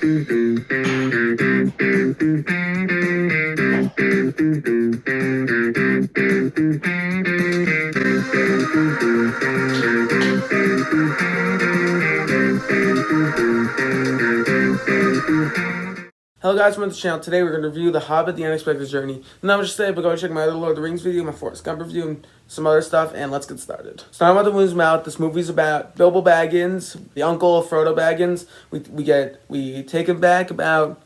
Hello guys, welcome to the channel. Today we're going to review The Hobbit, The Unexpected Journey. Not much to say, but go check my other Lord of the Rings video, my Forrest Gump review, and some other stuff, and let's get started. Starting with the movie's mouth, this movie's about Bilbo Baggins, the uncle of Frodo Baggins. We take him back about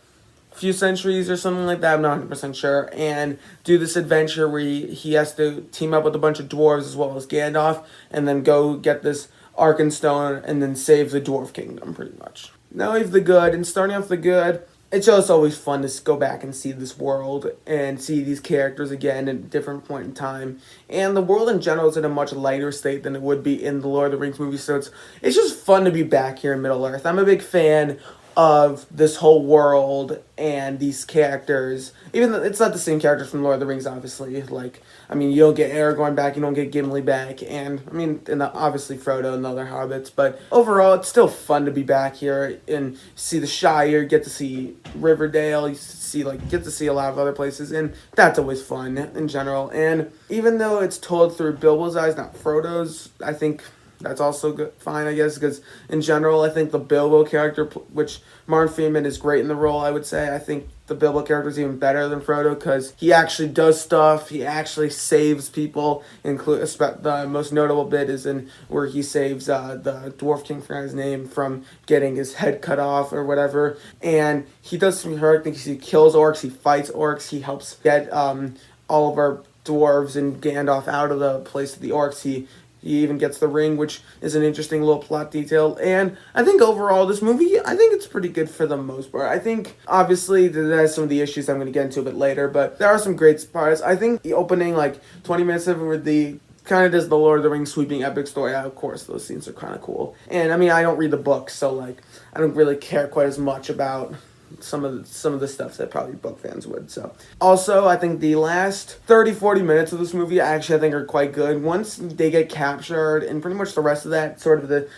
a few centuries or something like that, I'm not 100% sure, and do this adventure where he has to team up with a bunch of dwarves as well as Gandalf, and then go get this Arkenstone, and then save the Dwarf Kingdom, pretty much. Now we have the good, and starting off the good, it's just always fun to go back and see this world and see these characters again at a different point in time. And the world in general is in a much lighter state than it would be in the Lord of the Rings movie, so it's just fun to be back here in Middle-earth. I'm a big fan of this whole world and these characters. Even though it's not the same characters from Lord of the Rings, obviously. Like, I mean, you don't get Aragorn back, you don't get Gimli back, and, I mean, obviously Frodo and the other hobbits, but overall, it's still fun to be back here and see the Shire, get to see Riverdale, get to see a lot of other places, and that's always fun in general. And even though it's told through Bilbo's eyes, not Frodo's, I think that's also good, fine, I guess, because in general, I think the Bilbo character, which Martin Freeman is great in the role, I would say. I think the Bilbo character is even better than Frodo because he actually does stuff. He actually saves people. The most notable bit is in where he saves the Dwarf King, for his name, from getting his head cut off or whatever. And he does some heroic things. He kills orcs. He fights orcs. He helps get all of our dwarves and Gandalf out of the place of the orcs. He even gets the ring, which is an interesting little plot detail. And I think overall, this movie, I think it's pretty good for the most part. I think, obviously, there has some of the issues I'm going to get into a bit later, but there are some great parts. I think the opening, 20 minutes of it with the kind of does the Lord of the Rings sweeping epic story. Of course, those scenes are kind of cool. And, I mean, I don't read the books, so, I don't really care quite as much about some of the stuff that probably book fans would. So also, I think the last 30-40 minutes of this movie I think are quite good. Once they get captured, and pretty much the rest of that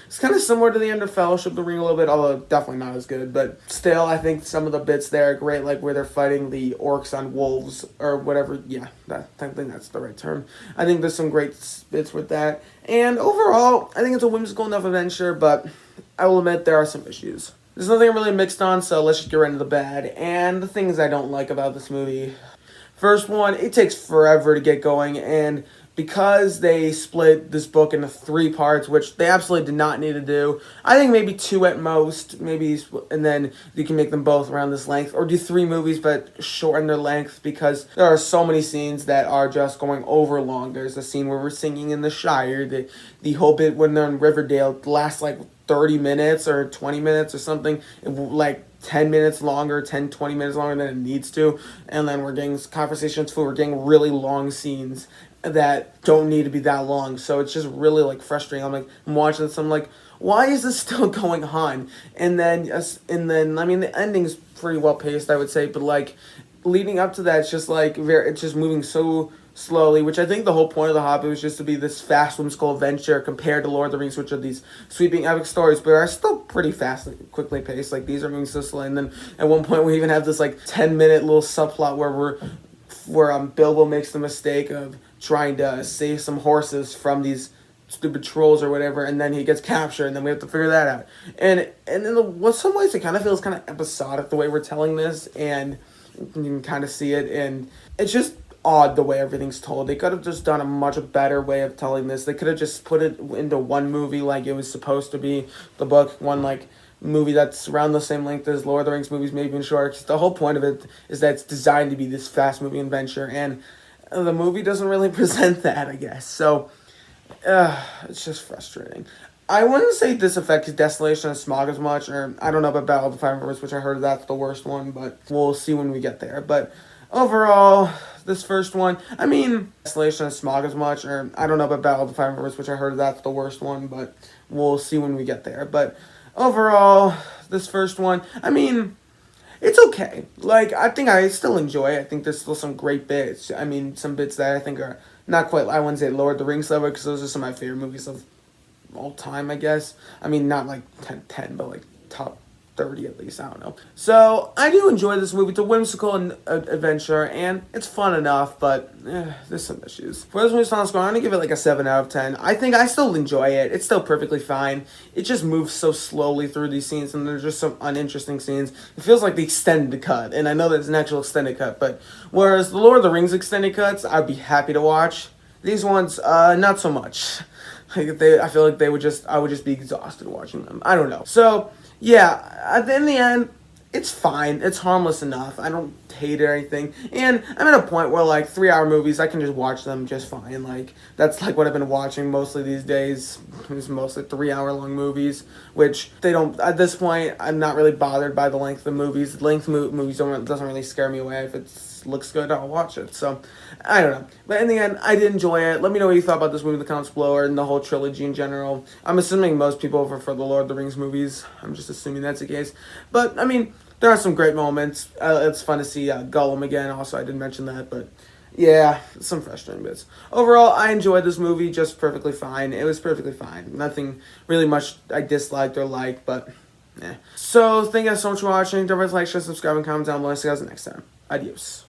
it's kind of similar to the end of Fellowship of the Ring a little bit, although definitely not as good, but still I think some of the bits there are great, like where they're fighting the orcs on wolves or whatever. Yeah, I think that's the right term. I think there's some great bits with that, and overall I think it's a whimsical enough adventure, but I will admit there are some issues. There's nothing I'm really mixed on, so let's just get right into the bad. And the things I don't like about this movie. First one, it takes forever to get going, and because they split this book into 3 parts, which they absolutely did not need to do, I think maybe 2 at most, and then you can make them both around this length, or do 3 movies but shorten their length, because there are so many scenes that are just going over long. There's a scene where we're singing in the Shire, the whole bit when they're in Riverdale lasts 30 minutes or 20 minutes or something, 10 minutes longer, 20 minutes longer than it needs to, and then we're getting conversations full, we're getting really long scenes that don't need to be that long, so it's just really, frustrating. I'm watching this, I'm like, why is this still going on? And then, I mean, the ending's pretty well paced, I would say, but, leading up to that, it's just, it's just moving so slowly, which I think the whole point of The Hobbit was just to be this fast, whimsical adventure compared to Lord of the Rings, which are these sweeping epic stories, but are still pretty fast, quickly paced. These are moving so slowly, and then at one point we even have this 10-minute little subplot where Bilbo makes the mistake of trying to save some horses from these stupid trolls or whatever, and then he gets captured, and then we have to figure that out. And in some ways, it kind of feels kind of episodic the way we're telling this, and you can kind of see it, and it's just odd the way everything's told. They could have just done a much better way of telling this. They could have just put it into one movie like it was supposed to be. The book, one movie that's around the same length as Lord of the Rings movies, maybe even shorter. The whole point of it is that it's designed to be this fast moving adventure, and the movie doesn't really present that, I guess. So, it's just frustrating. I wouldn't say this affects Desolation and Smog as much, or I don't know about Battle of the Five Rivers, which I heard that's the worst one, but we'll see when we get there. But overall, this first one, I mean, Desolation and Smog as much, or I don't know about Battle of the Five Rivers, which I heard that's the worst one, but we'll see when we get there. But overall, this first one, I mean, it's okay. I think I still enjoy it. I think there's still some great bits. I mean, some bits that I think are not quite, I wouldn't say Lord of the Rings level, because those are some of my favorite movies of all time, I guess. I mean, not 10, but top 30 at least, I don't know. So I do enjoy this movie. It's a whimsical adventure, and it's fun enough, but there's some issues. For this movie's final score, I'm gonna give it like a 7 out of 10. I think I still enjoy it. It's still perfectly fine. It just moves so slowly through these scenes, and there's just some uninteresting scenes. It feels like the extended cut, and I know that it's an actual extended cut, but whereas the Lord of the Rings extended cuts, I'd be happy to watch. These ones, not so much. I feel like I would just be exhausted watching them. I don't know. So yeah, in the end, it's fine. It's harmless enough. I don't hate it or anything. And I'm at a point where like 3-hour movies, I can just watch them just fine. Like that's like what I've been watching mostly these days. It's mostly 3-hour long movies, which they don't. At this point, I'm not really bothered by the length of the movies. The length of movies doesn't really scare me away. If it looks good, I'll watch it. So I don't know. But in the end, I did enjoy it. Let me know what you thought about this movie, The Count's Blower, and the whole trilogy in general. I'm assuming most people prefer the Lord of the Rings movies. I'm just assuming that's the case. But I mean, there are some great moments. It's fun to see Gollum again. Also, I didn't mention that, but yeah, some frustrating bits. Overall, I enjoyed this movie just perfectly fine. It was perfectly fine. Nothing really much I disliked or liked, but yeah. So, thank you guys so much for watching. Don't forget to like, share, subscribe, and comment down below. See you guys next time. Adios.